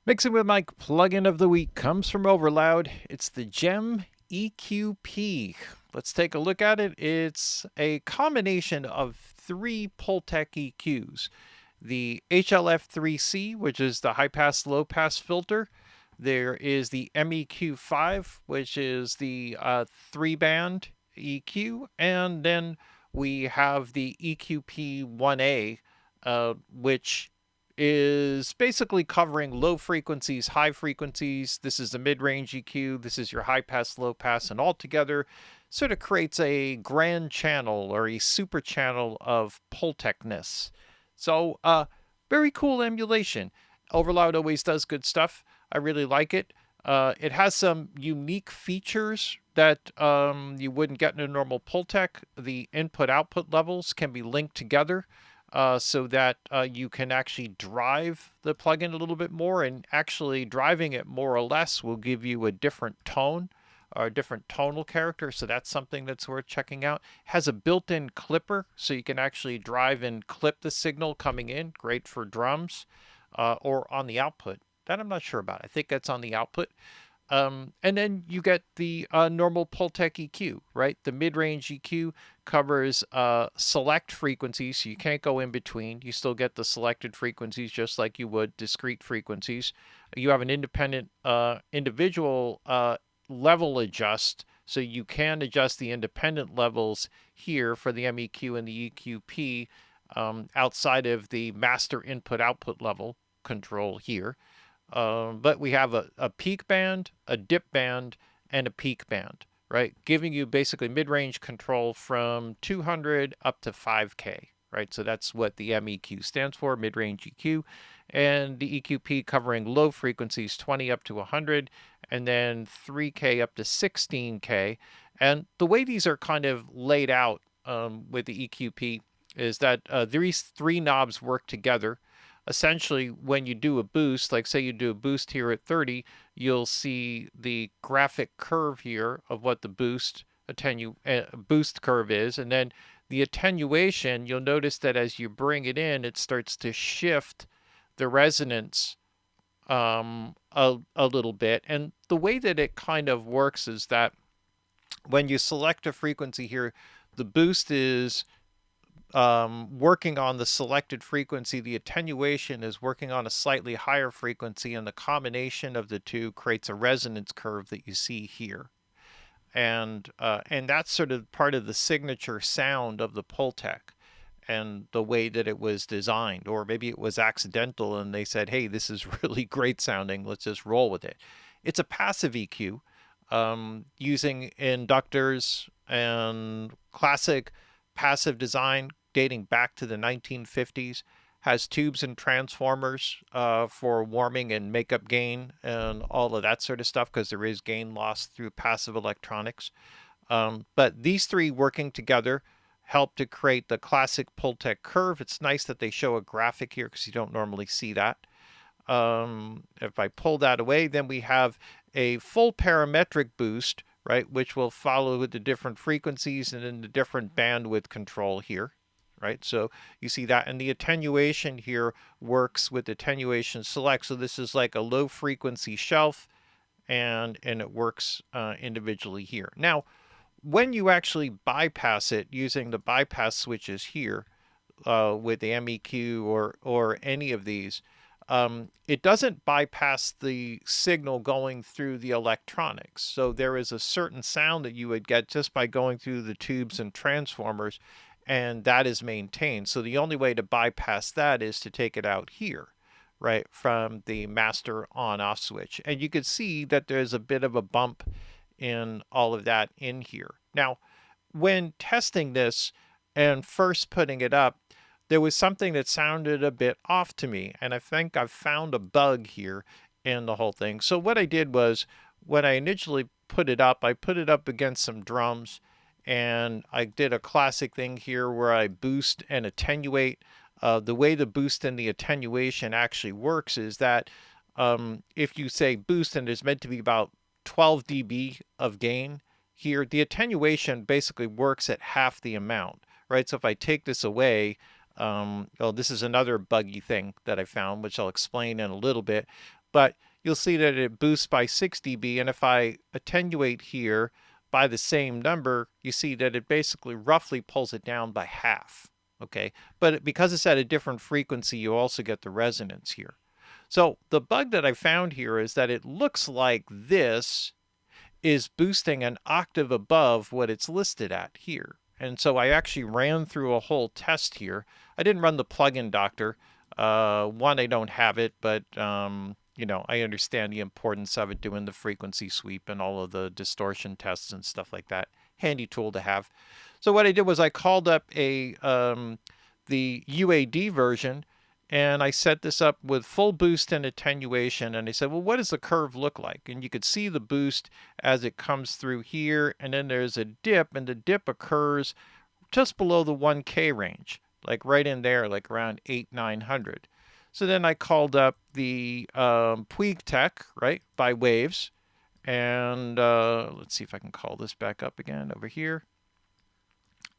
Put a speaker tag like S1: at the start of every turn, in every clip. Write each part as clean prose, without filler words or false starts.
S1: Mixing with Mike plugin of the week comes from Overloud. It's the Gem EQP. Let's take a look at it. It's a combination of three Pultec EQs. The HLF3C, which is the high pass, low pass filter. There is the MEQ5, which is the 3-band EQ. And then we have the EQP1A, which is basically covering low frequencies, high frequencies. This is the mid-range EQ. This is your high pass, low pass, and altogether sort of creates a grand channel or a super channel of Pultecness. So, very cool emulation. Overloud always does good stuff. I really like it. It has some unique features that you wouldn't get in a normal Pultec. The input-output levels can be linked together so that you can actually drive the plugin a little bit more, and actually driving it more or less will give you a different tone or a different tonal character. So that's something that's worth checking out. It has a built-in clipper, so you can actually drive and clip the signal coming in. Great for drums or on the output. That I'm not sure about. I think that's on the output. And then you get the normal Pultec EQ, right? The mid-range EQ covers select frequencies, so you can't go in between. You still get the selected frequencies just like you would discrete frequencies. You have an independent individual level adjust, so you can adjust the independent levels here for the MEQ and the EQP outside of the master input-output level control here. But we have a peak band, a dip band, and a peak band, right? Giving you basically mid-range control from 200 up to 5K, right? So that's what the MEQ stands for, mid-range EQ. And the EQP covering low frequencies, 20 up to 100, and then 3K up to 16K. And the way these are kind of laid out with the EQP is that these three knobs work together. Essentially, when you do a boost, like say you do a boost here at 30, you'll see the graphic curve here of what the boost curve is. And then the attenuation, you'll notice that as you bring it in, it starts to shift the resonance a little bit. And the way that it kind of works is that when you select a frequency here, the boost is working on the selected frequency. The attenuation is working on a slightly higher frequency, and the combination of the two creates a resonance curve that you see here. And that's sort of part of the signature sound of the Pultec and the way that it was designed. Or maybe it was accidental and they said, hey, this is really great sounding, let's just roll with it. It's a passive EQ using inductors and classic passive design dating back to the 1950s. Has tubes and transformers for warming and makeup gain and all of that sort of stuff, because there is gain loss through passive electronics. But these three working together help to create the classic Pultec curve. It's nice that they show a graphic here because you don't normally see that. If I pull that away, then we have a full parametric boost, right, which will follow with the different frequencies and then the different bandwidth control here, right? So you see that, and the attenuation here works with attenuation select. So this is like a low frequency shelf, and it works individually here. Now, when you actually bypass it using the bypass switches here with the MEQ or any of these, it doesn't bypass the signal going through the electronics. So there is a certain sound that you would get just by going through the tubes and transformers, and that is maintained. So the only way to bypass that is to take it out here, right, from the master on-off switch. And you can see that there's a bit of a bump in all of that in here. Now, when testing this and first putting it up, there was something that sounded a bit off to me, and I think I've found a bug here in the whole thing. So what I did was, when I initially put it up, I put it up against some drums, and I did a classic thing here where I boost and attenuate. The way the boost and the attenuation actually works is that if you say boost and there's meant to be about 12 dB of gain here, the attenuation basically works at half the amount, right? So if I take this away, well, this is another buggy thing that I found, which I'll explain in a little bit. but you'll see that it boosts by 6 dB, and if I attenuate here by the same number, you see that it basically roughly pulls it down by half, okay? But because it's at a different frequency, you also get the resonance here. So the bug that I found here is that it looks like this is boosting an octave above what it's listed at here. And so I actually ran through a whole test here. I didn't run the plugin doctor. One, I don't have it, but you know, I understand the importance of it, doing the frequency sweep and all of the distortion tests and stuff like that. Handy tool to have. So what I did was I called up the UAD version, and I set this up with full boost and attenuation, and I said, well, what does the curve look like? And you could see the boost as it comes through here, and then there's a dip, and the dip occurs just below the 1K range, like right in there, like around 900. So then I called up the Puig Tech, right, by Waves, and let's see if I can call this back up again over here.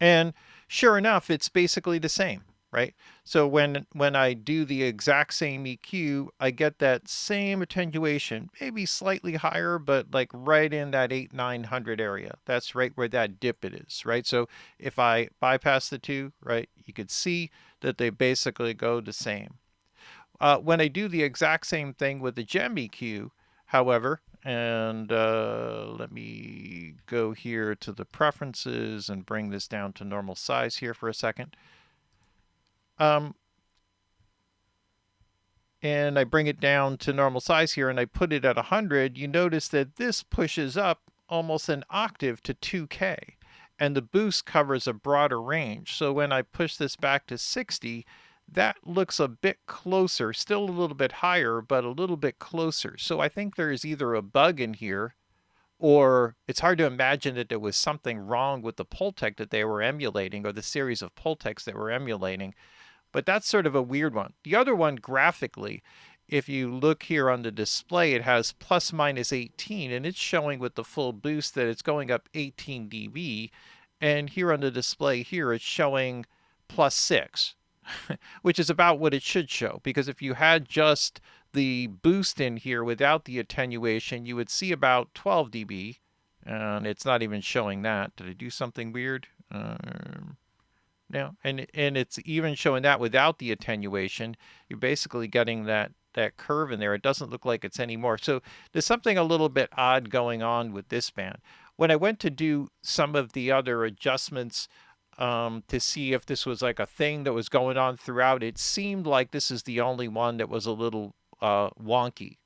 S1: And sure enough, it's basically the same, right? So when I do the exact same EQ, I get that same attenuation, maybe slightly higher, but like right in that 900 area. That's right where that dip it is, right? So if I bypass the two, right, you could see that they basically go the same. When I do the exact same thing with the GEM EQ, however, and let me go here to the preferences and bring this down to normal size here for a second. And I bring it down to normal size here and I put it at 100, you notice that this pushes up almost an octave to 2K, and the boost covers a broader range. So when I push this back to 60, that looks a bit closer, still a little bit higher, but a little bit closer. So I think there's either a bug in here, or it's hard to imagine that there was something wrong with the Pultec that they were emulating, or the series of Pultecs that were emulating. But that's sort of a weird one. The other one, graphically, if you look here on the display, it has plus minus 18, and it's showing with the full boost that it's going up 18 dB. And here on the display here, it's showing plus 6. Which is about what it should show, because if you had just the boost in here without the attenuation, you would see about 12 dB, and it's not even showing that. Did I do something weird? No, and it's even showing that without the attenuation. You're basically getting that curve in there. It doesn't look like it's anymore. So there's something a little bit odd going on with this band. When I went to do some of the other adjustments to see if this was like a thing that was going on throughout, it seemed like this is the only one that was a little wonky.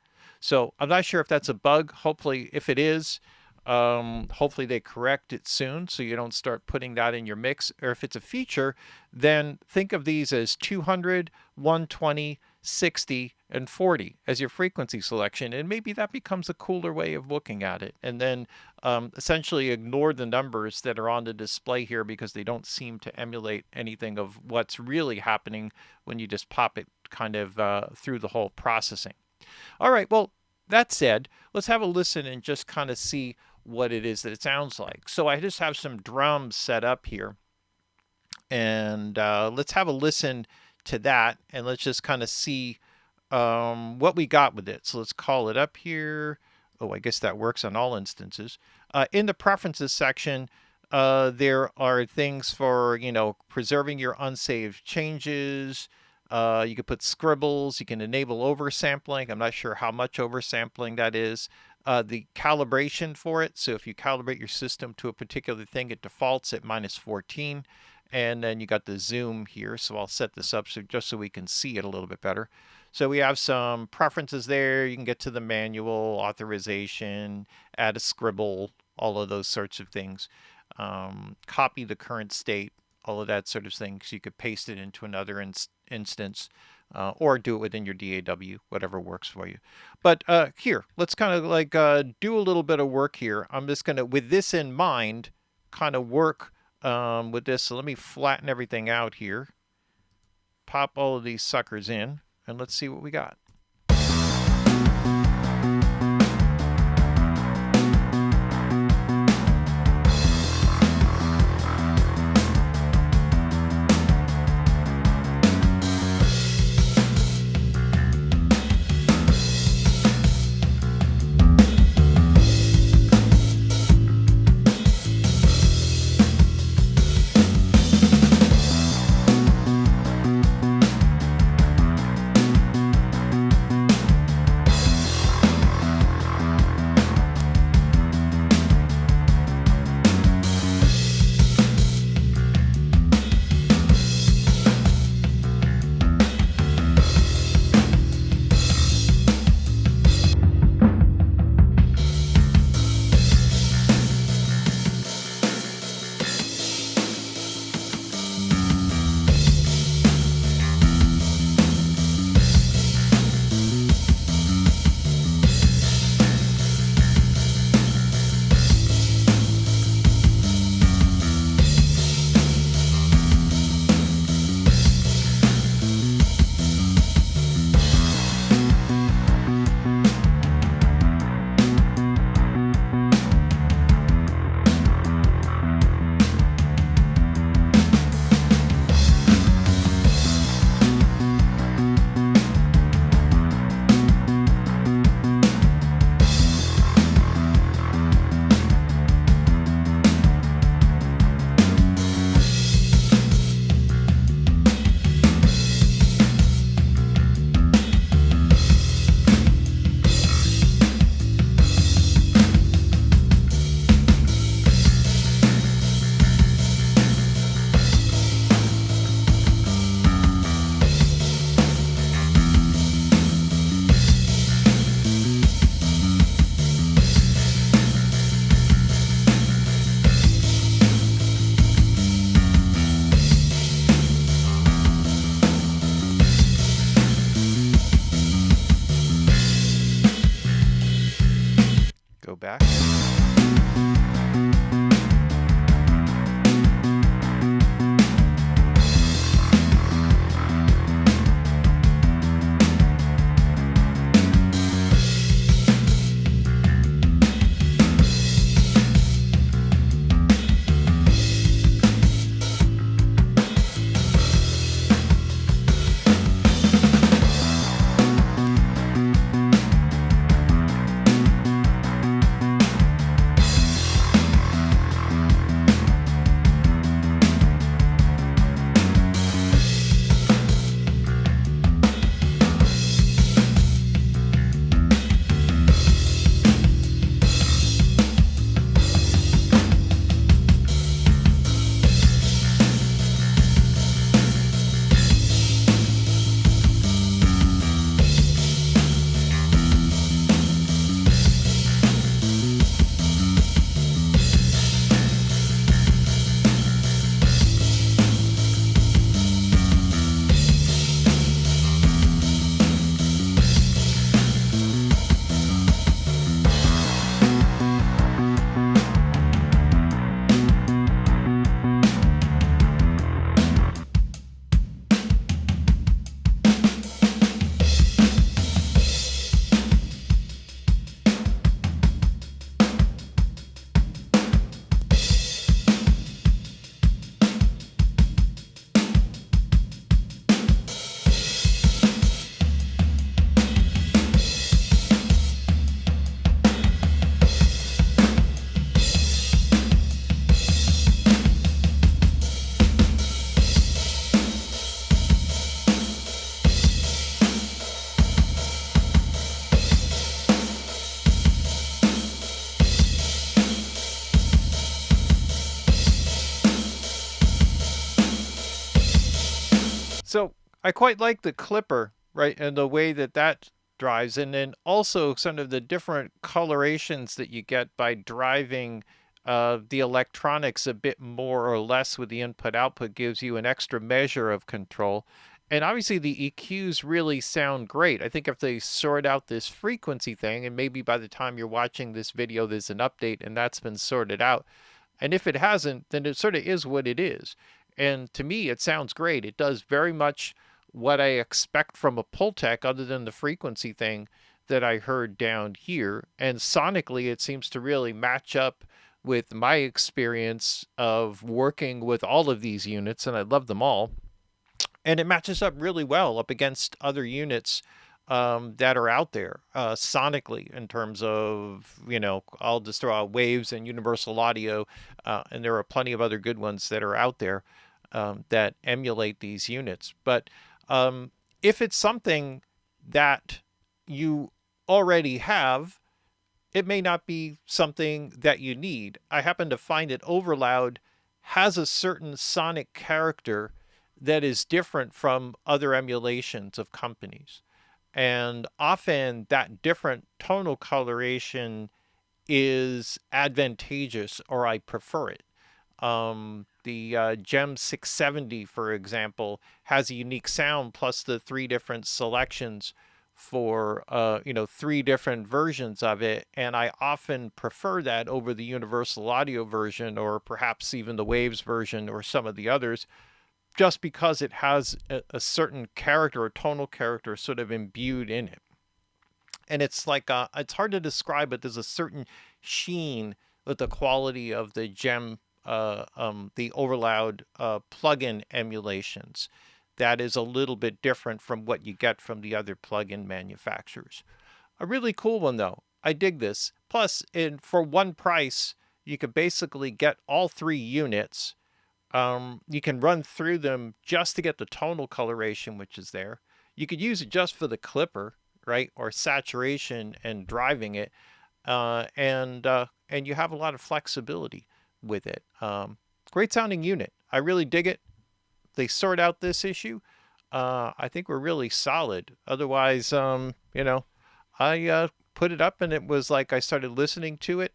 S1: So I'm not sure if that's a bug. Hopefully, if it is, hopefully they correct it soon so you don't start putting that in your mix. Or if it's a feature, then think of these as 200, 120, 60, and 40 as your frequency selection, and maybe that becomes a cooler way of looking at it. And then essentially ignore the numbers that are on the display here, because they don't seem to emulate anything of what's really happening when you just pop it kind of through the whole processing. All right, well, that said, let's have a listen and just kind of see what it is that it sounds like. So I just have some drums set up here, and let's have a listen to that, and let's just kind of see what we got with it. So let's call it up here. Oh, I guess that works on all instances. In the preferences section, there are things for, you know, preserving your unsaved changes. You can put scribbles. You can enable oversampling. I'm not sure how much oversampling that is. The calibration for it. So if you calibrate your system to a particular thing, it defaults at -14. And then you got the zoom here. So I'll set this up just so we can see it a little bit better. So we have some preferences there. You can get to the manual, authorization, add a scribble, all of those sorts of things. Copy the current state, all of that sort of thing. So you could paste it into another instance, or do it within your DAW, whatever works for you. But here, let's kind of like do a little bit of work here. I'm just going to, with this in mind, kind of work with this. So let me flatten everything out here. Pop all of these suckers in, and let's see what we got. go back. So I quite like the clipper, right, and the way that that drives, and then also some of the different colorations that you get by driving the electronics a bit more or less with the input-output gives you an extra measure of control. And obviously the EQs really sound great. I think if they sort out this frequency thing, and maybe by the time you're watching this video, there's an update and that's been sorted out. And if it hasn't, then it sort of is what it is. And to me, it sounds great. It does very much what I expect from a Pultec other than the frequency thing that I heard down here. And sonically, it seems to really match up with my experience of working with all of these units, and I love them all. And it matches up really well up against other units that are out there sonically in terms of, I'll just throw out Waves and Universal Audio, and there are plenty of other good ones that are out there that emulate these units. But if it's something that you already have, it may not be something that you need. I happen to find that Overloud has a certain sonic character that is different from other emulations of companies. And often that different tonal coloration is advantageous, or I prefer it. The Gem 670, for example, has a unique sound plus the 3 different selections for, 3 different versions of it. And I often prefer that over the Universal Audio version, or perhaps even the Waves version or some of the others, just because it has a certain character or tonal character sort of imbued in it. And it's like, it's hard to describe, but there's a certain sheen with the quality of the Gem, the Overloud plugin emulations that is a little bit different from what you get from the other plugin manufacturers. A really cool one, though. I dig this. Plus, for one price, you could basically get all 3 units. You can run through them just to get the tonal coloration, which is there. You could use it just for the clipper, right, or saturation and driving it, and you have a lot of flexibility with it. Great sounding unit. I really dig it. They sort out this issue. I think we're really solid. Otherwise, I put it up and it was like I started listening to it.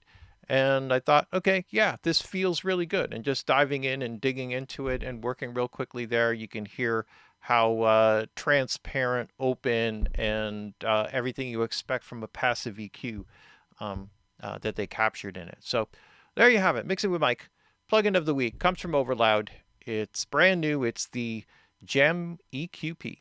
S1: And I thought, okay, yeah, this feels really good. And just diving in and digging into it and working real quickly there, you can hear how transparent, open, and everything you expect from a passive EQ. that they captured in it. So there you have it. Mixing with Mike. Plugin of the week comes from Overloud. It's brand new. It's the Gem EQP.